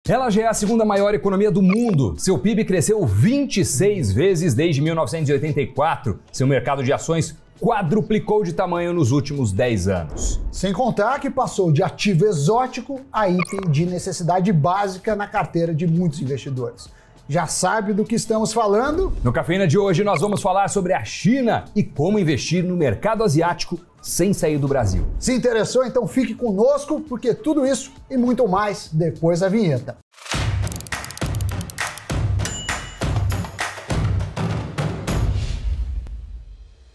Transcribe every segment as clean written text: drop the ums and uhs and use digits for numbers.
Ela já é a segunda maior economia do mundo. Seu PIB cresceu 26 vezes desde 1984. Seu mercado de ações quadruplicou de tamanho nos últimos 10 anos. Sem contar que passou de ativo exótico a item de necessidade básica na carteira de muitos investidores. Já sabe do que estamos falando? No Cafeína de hoje nós vamos falar sobre a China e como investir no mercado asiático sem sair do Brasil. Se interessou? Então fique conosco, porque tudo isso e muito mais depois da vinheta.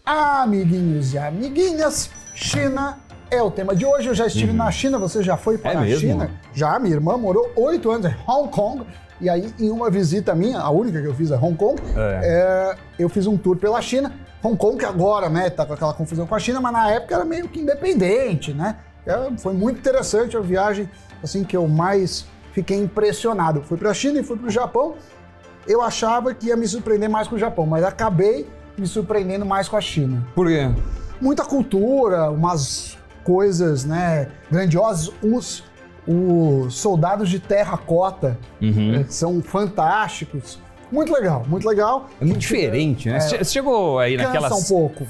Amiguinhos e amiguinhas, China é o tema de hoje. Eu já estive na China, você já foi para a China? Já, minha irmã morou 8 anos em Hong Kong. E aí, em uma visita minha, a única que eu fiz a Hong Kong, eu fiz um tour pela China. Hong Kong, que agora, né, tá com aquela confusão com a China, mas na época era meio que independente, né? Foi muito interessante a viagem, assim, que eu mais fiquei impressionado. Fui pra China e fui pro Japão. Eu achava que ia me surpreender mais com o Japão, mas acabei me surpreendendo mais com a China. Por quê? Muita cultura, umas coisas, né, grandiosas. Os soldados de terracota são fantásticos. Muito legal, muito legal. É muito diferente, né? Você chegou aí naquelas... Cansa um pouco.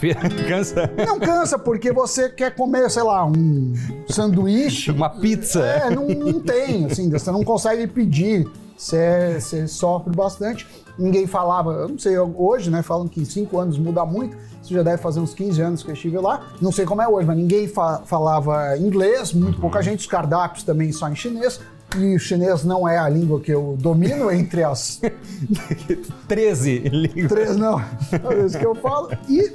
Cansa? Não cansa, porque você quer comer, sei lá, um sanduíche. Uma pizza. Não tem, assim, você não consegue pedir. Você sofre bastante. Ninguém falava, eu não sei, hoje, né, falam que em 5 anos muda muito. Isso já deve fazer uns 15 anos que eu estive lá. Não sei como é hoje, mas ninguém falava inglês, muito pouca gente. Os cardápios também só em chinês. E o chinês não é a língua que eu domino entre as... 13 línguas. 13 não, é isso que eu falo. E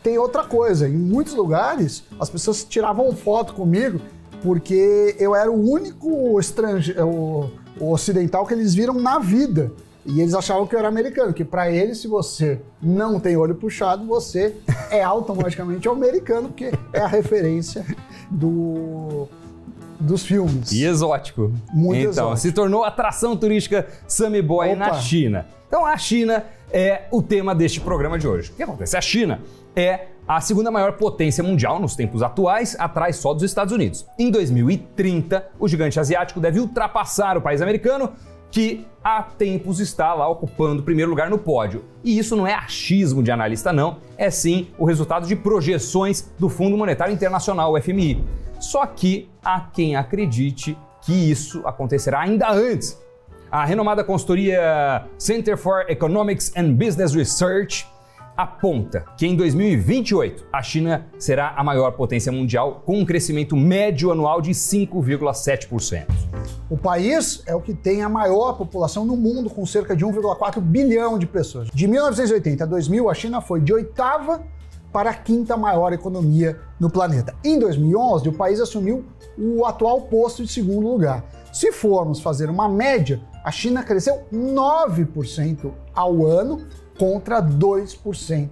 tem outra coisa, em muitos lugares as pessoas tiravam foto comigo porque eu era o único estrangeiro, o ocidental que eles viram na vida. E eles achavam que eu era americano, que pra eles, se você não tem olho puxado, você é automaticamente americano, porque é a referência dos filmes. E exótico. Muito então, exótico. Se tornou atração turística Sammy Boy na China. Então, a China é o tema deste programa de hoje. O que acontece? A China é a segunda maior potência mundial nos tempos atuais, atrás só dos Estados Unidos. Em 2030, o gigante asiático deve ultrapassar o país americano, que há tempos está lá ocupando o primeiro lugar no pódio. E isso não é achismo de analista não, é sim o resultado de projeções do Fundo Monetário Internacional, o FMI. Só que há quem acredite que isso acontecerá ainda antes. A renomada consultoria Center for Economics and Business Research aponta que em 2028 a China será a maior potência mundial com um crescimento médio anual de 5,7%. O país é o que tem a maior população no mundo, com cerca de 1,4 bilhão de pessoas. De 1980 a 2000, a China foi de 8ª para a 5ª maior economia no planeta. Em 2011, o país assumiu o atual posto de 2º lugar. Se formos fazer uma média, a China cresceu 9% ao ano contra 2%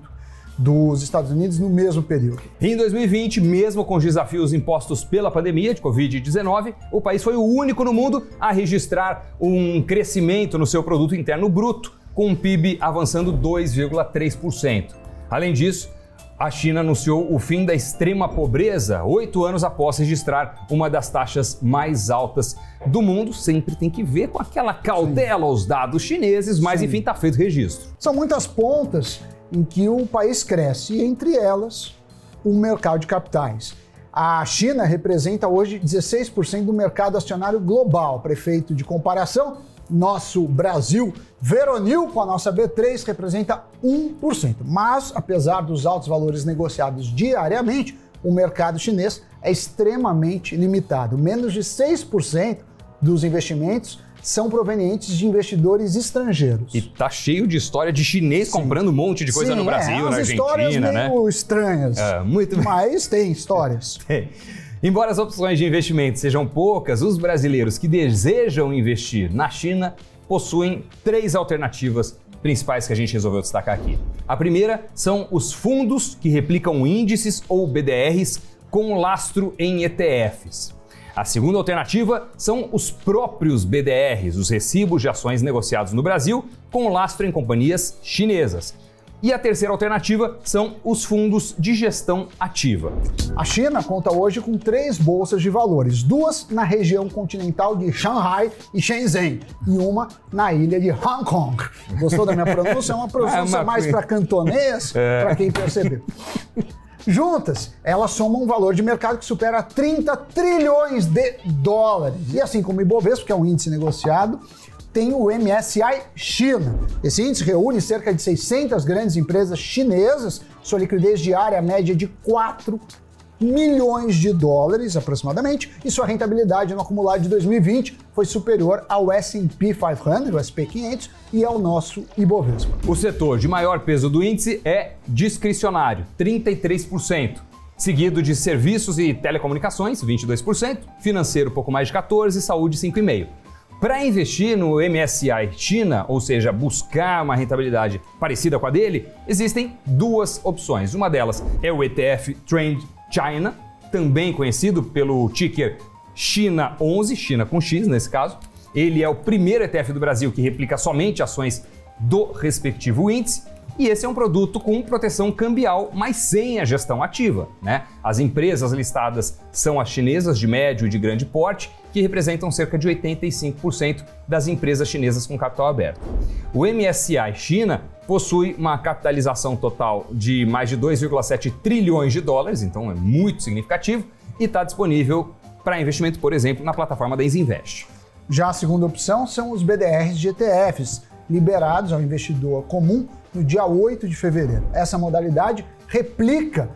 dos Estados Unidos no mesmo período. Em 2020, mesmo com os desafios impostos pela pandemia de Covid-19, o país foi o único no mundo a registrar um crescimento no seu produto interno bruto, com o PIB avançando 2,3%. Além disso, a China anunciou o fim da extrema pobreza 8 anos após registrar uma das taxas mais altas do mundo. Sempre tem que ver com aquela cautela os dados chineses, mas enfim, está feito o registro. São muitas pontas em que o país cresce, e entre elas o mercado de capitais. A China representa hoje 16% do mercado acionário global. Para efeito de comparação, nosso Brasil Veronil, com a nossa B3, representa 1%. Mas, apesar dos altos valores negociados diariamente, o mercado chinês é extremamente limitado. Menos de 6% dos investimentos são provenientes de investidores estrangeiros. E tá cheio de história de chinês comprando um monte de coisa no Brasil, na Argentina, histórias meio estranhas, mas tem histórias. Embora as opções de investimento sejam poucas, os brasileiros que desejam investir na China possuem 3 alternativas principais que a gente resolveu destacar aqui. A primeira são os fundos que replicam índices ou BDRs com lastro em ETFs. A segunda alternativa são os próprios BDRs, os recibos de ações negociados no Brasil com lastro em companhias chinesas. E a terceira alternativa são os fundos de gestão ativa. A China conta hoje com 3 bolsas de valores, 2 na região continental de Shanghai e Shenzhen e uma na ilha de Hong Kong. Gostou da minha pronúncia? É uma pronúncia mais para cantonês, para quem percebeu. Juntas, elas somam um valor de mercado que supera 30 trilhões de dólares. E assim como o Ibovespa, que é um índice negociado, tem o MSCI China. Esse índice reúne cerca de 600 grandes empresas chinesas, sua liquidez diária média de 4 milhões de dólares aproximadamente, e sua rentabilidade no acumulado de 2020 foi superior ao S&P 500, o SP 500, e ao nosso Ibovespa. O setor de maior peso do índice é discricionário, 33%, seguido de serviços e telecomunicações, 22%, financeiro pouco mais de 14%, saúde 5,5%. Para investir no MSCI China, ou seja, buscar uma rentabilidade parecida com a dele, existem 2 opções. Uma delas é o ETF Trend China, também conhecido pelo ticker China 11, China com X nesse caso. Ele é o primeiro ETF do Brasil que replica somente ações do respectivo índice. E esse é um produto com proteção cambial, mas sem a gestão ativa, né? As empresas listadas são as chinesas de médio e de grande porte, que representam cerca de 85% das empresas chinesas com capital aberto. O MSCI China possui uma capitalização total de mais de 2,7 trilhões de dólares, então é muito significativo, e está disponível para investimento, por exemplo, na plataforma da Isinvest. Já a segunda opção são os BDRs de ETFs, liberados ao investidor comum no dia 8 de fevereiro. Essa modalidade replica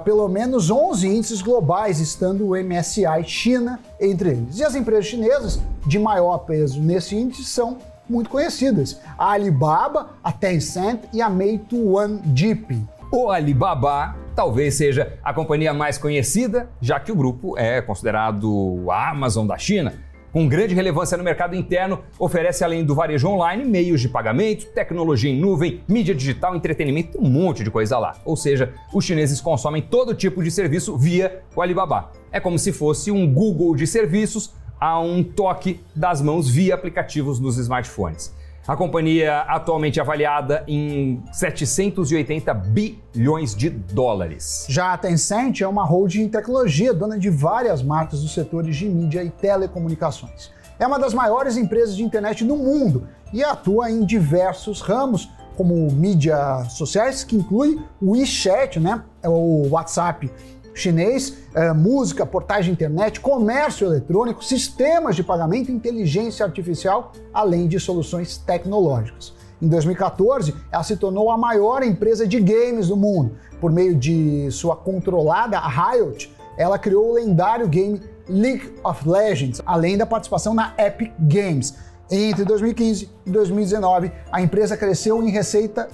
pelo menos 11 índices globais, estando o MSCI China entre eles. E as empresas chinesas de maior peso nesse índice são muito conhecidas: a Alibaba, a Tencent e a Meituan-Dianping. O Alibaba talvez seja a companhia mais conhecida, já que o grupo é considerado a Amazon da China. Com grande relevância no mercado interno, oferece, além do varejo online, meios de pagamento, tecnologia em nuvem, mídia digital, entretenimento, um monte de coisa lá. Ou seja, os chineses consomem todo tipo de serviço via o Alibaba. É como se fosse um Google de serviços a um toque das mãos via aplicativos nos smartphones. A companhia atualmente é avaliada em 780 bilhões de dólares. Já a Tencent é uma holding em tecnologia, dona de várias marcas dos setores de mídia e telecomunicações. É uma das maiores empresas de internet do mundo e atua em diversos ramos, como mídias sociais, que inclui o WeChat, né? O WhatsApp chinês, música, portais de internet, comércio eletrônico, sistemas de pagamento e inteligência artificial, além de soluções tecnológicas. Em 2014, ela se tornou a maior empresa de games do mundo. Por meio de sua controlada, a Riot, ela criou o lendário game League of Legends, além da participação na Epic Games. Entre 2015 e 2019, a empresa cresceu em receita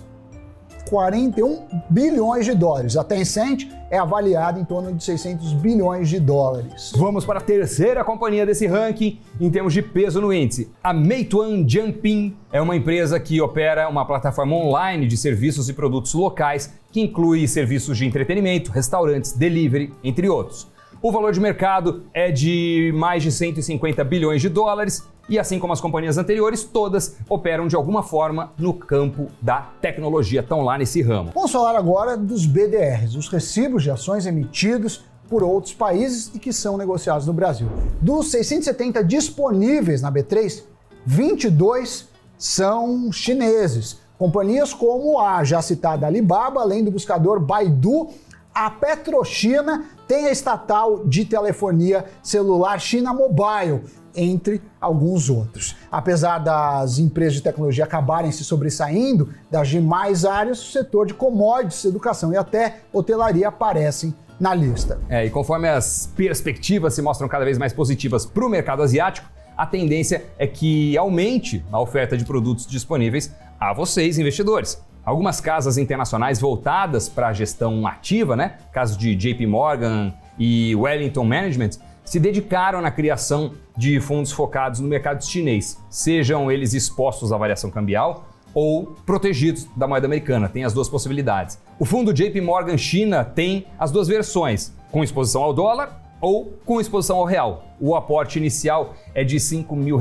41 bilhões de dólares. A Tencent é avaliada em torno de 600 bilhões de dólares. Vamos para a terceira companhia desse ranking em termos de peso no índice. A Meituan-Dianping é uma empresa que opera uma plataforma online de serviços e produtos locais que inclui serviços de entretenimento, restaurantes, delivery, entre outros. O valor de mercado é de mais de 150 bilhões de dólares e, assim como as companhias anteriores, todas operam de alguma forma no campo da tecnologia, estão lá nesse ramo. Vamos falar agora dos BDRs, os recibos de ações emitidos por outros países e que são negociados no Brasil. Dos 670 disponíveis na B3, 22 são chineses. Companhias como a já citada Alibaba, além do buscador Baidu, a PetroChina, tem a estatal de telefonia celular China Mobile, entre alguns outros. Apesar das empresas de tecnologia acabarem se sobressaindo das demais áreas, o setor de commodities, educação e até hotelaria aparecem na lista. E conforme as perspectivas se mostram cada vez mais positivas para o mercado asiático, a tendência é que aumente a oferta de produtos disponíveis a vocês, investidores. Algumas casas internacionais voltadas para a gestão ativa, né? Caso de JP Morgan e Wellington Management, se dedicaram na criação de fundos focados no mercado chinês, sejam eles expostos à variação cambial ou protegidos da moeda americana. Tem as duas possibilidades. O fundo JP Morgan China tem as duas versões, com exposição ao dólar ou com exposição ao real. O aporte inicial é de R$5 mil.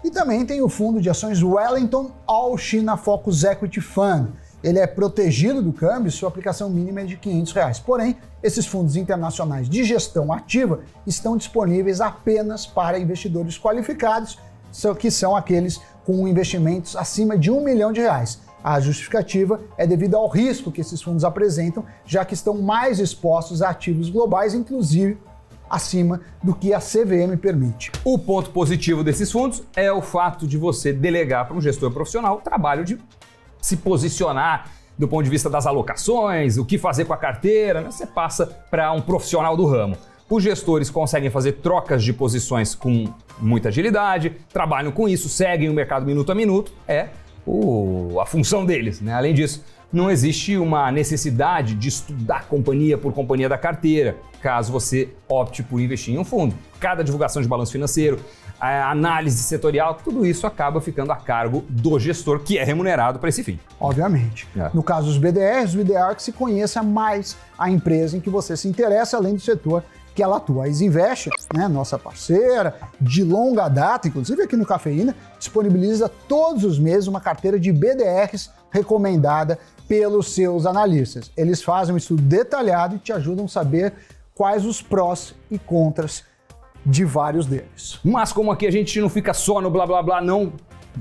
E também tem o fundo de ações Wellington All China Focus Equity Fund, ele é protegido do câmbio, sua aplicação mínima é de R$500. Porém, esses fundos internacionais de gestão ativa estão disponíveis apenas para investidores qualificados, que são aqueles com investimentos acima de R$1 milhão. A justificativa é devido ao risco que esses fundos apresentam, já que estão mais expostos a ativos globais, inclusive acima do que a CVM permite. O ponto positivo desses fundos é o fato de você delegar para um gestor profissional o trabalho de se posicionar do ponto de vista das alocações, o que fazer com a carteira, né? Você passa para um profissional do ramo. Os gestores conseguem fazer trocas de posições com muita agilidade, trabalham com isso, seguem o mercado minuto a minuto, a função deles, né? Além disso, não existe uma necessidade de estudar companhia por companhia da carteira, caso você opte por investir em um fundo. Cada divulgação de balanço financeiro, a análise setorial, tudo isso acaba ficando a cargo do gestor, que é remunerado para esse fim. Obviamente. No caso dos BDRs, o ideal é que se conheça mais a empresa em que você se interessa, além do setor que ela atua. A Isinvest, né, nossa parceira de longa data, inclusive aqui no Cafeína, disponibiliza todos os meses uma carteira de BDRs recomendada pelos seus analistas. Eles fazem um estudo detalhado e te ajudam a saber quais os prós e contras de vários deles. Mas como aqui a gente não fica só no blá blá blá, não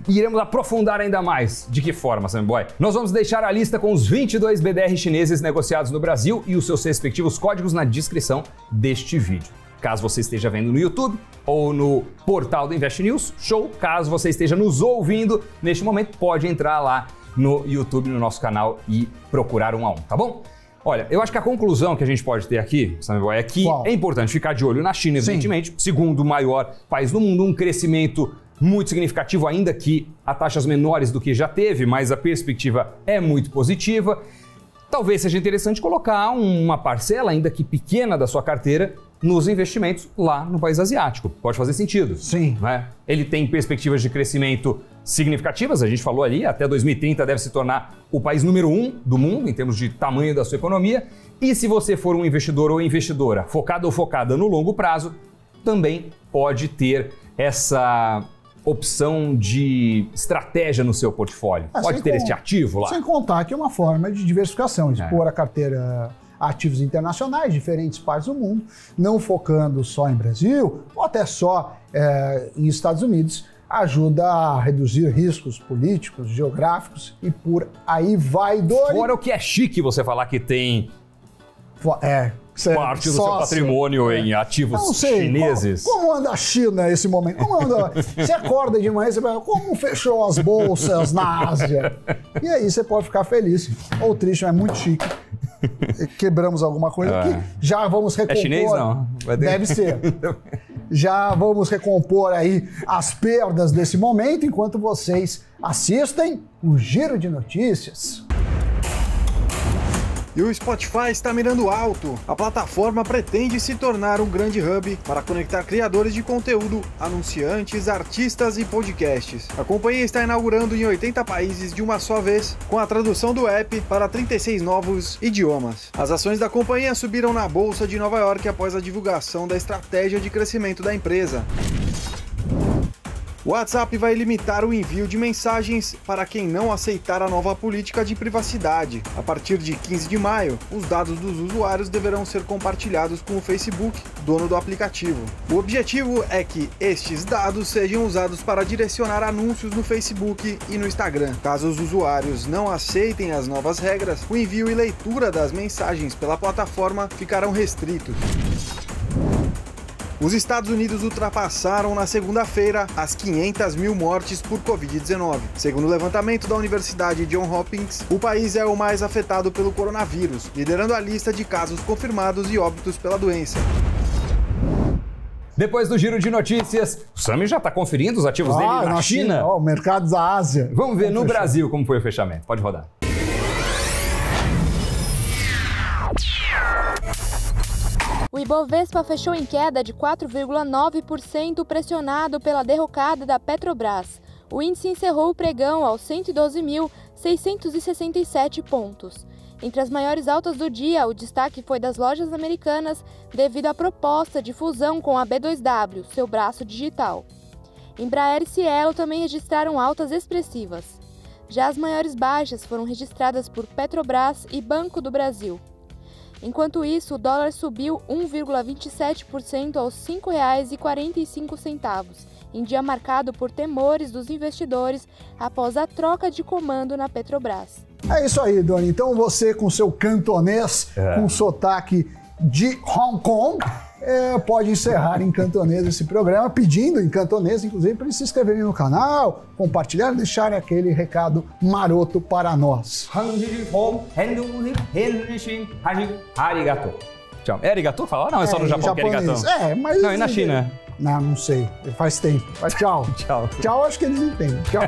iremos aprofundar ainda mais. De que forma, Sammy Boy? Nós vamos deixar a lista com os 22 BDR chineses negociados no Brasil e os seus respectivos códigos na descrição deste vídeo. Caso você esteja vendo no YouTube ou no portal do Invest News, show! Caso você esteja nos ouvindo neste momento, pode entrar lá no YouTube, no nosso canal e procurar um a um, tá bom? Olha, eu acho que a conclusão que a gente pode ter aqui, Sammy Boy, é que é importante ficar de olho na China, evidentemente, sim, segundo maior país do mundo, um crescimento muito significativo, ainda que a taxas menores do que já teve, mas a perspectiva é muito positiva. Talvez seja interessante colocar uma parcela, ainda que pequena, da sua carteira nos investimentos lá no país asiático. Pode fazer sentido. Sim. Né? Ele tem perspectivas de crescimento significativas, a gente falou ali, até 2030 deve se tornar o país número 1 do mundo em termos de tamanho da sua economia. E se você for um investidor ou investidora focado ou focada no longo prazo, também pode ter essa opção de estratégia no seu portfólio. Pode ter este ativo lá. Sem contar que é uma forma de diversificação, expor a carteira a ativos internacionais, diferentes partes do mundo, não focando só em Brasil ou até só em Estados Unidos, ajuda a reduzir riscos políticos, geográficos e por aí vai, Dori. Fora o que é chique você falar que tem parte do seu patrimônio em ativos chineses. Como anda a China nesse momento? Como anda? Você acorda de manhã e você vai, como fechou as bolsas na Ásia? E aí você pode ficar feliz. Ou triste, é muito chique. Quebramos alguma coisa aqui. Já vamos recompor. É chinês, não? Deve ser. Já vamos recompor aí as perdas desse momento, enquanto vocês assistem o Giro de Notícias. E o Spotify está mirando alto. A plataforma pretende se tornar um grande hub para conectar criadores de conteúdo, anunciantes, artistas e podcasts. A companhia está inaugurando em 80 países de uma só vez, com a tradução do app para 36 novos idiomas. As ações da companhia subiram na Bolsa de Nova York após a divulgação da estratégia de crescimento da empresa. O WhatsApp vai limitar o envio de mensagens para quem não aceitar a nova política de privacidade. A partir de 15 de maio, os dados dos usuários deverão ser compartilhados com o Facebook, dono do aplicativo. O objetivo é que estes dados sejam usados para direcionar anúncios no Facebook e no Instagram. Caso os usuários não aceitem as novas regras, o envio e leitura das mensagens pela plataforma ficarão restritos. Os Estados Unidos ultrapassaram na segunda-feira as 500 mil mortes por Covid-19. Segundo o levantamento da Universidade Johns Hopkins, o país é o mais afetado pelo coronavírus, liderando a lista de casos confirmados e óbitos pela doença. Depois do Giro de Notícias, o Sammy já está conferindo os ativos dele na China. O mercado da Ásia. Vamos ver no Brasil como foi o fechamento. Pode rodar. O Ibovespa fechou em queda de 4,9%, pressionado pela derrocada da Petrobras. O índice encerrou o pregão aos 112.667 pontos. Entre as maiores altas do dia, o destaque foi das lojas americanas devido à proposta de fusão com a B2W, seu braço digital. Embraer e Cielo também registraram altas expressivas. Já as maiores baixas foram registradas por Petrobras e Banco do Brasil. Enquanto isso, o dólar subiu 1,27% aos R$ 5,45, em dia marcado por temores dos investidores após a troca de comando na Petrobras. É isso aí, Doni. Então você, com seu cantonês, com sotaque de Hong Kong, pode encerrar em cantonês esse programa, pedindo em cantonês, inclusive, para eles se inscreverem no canal, compartilhar e deixarem aquele recado maroto para nós. Tchau. É arigato? Fala? Não, é só no Japão que é arigato. Mas... Não, e na China? Não sei. Faz tempo. Mas tchau. Tchau. Tchau, acho que eles entendem. Tchau.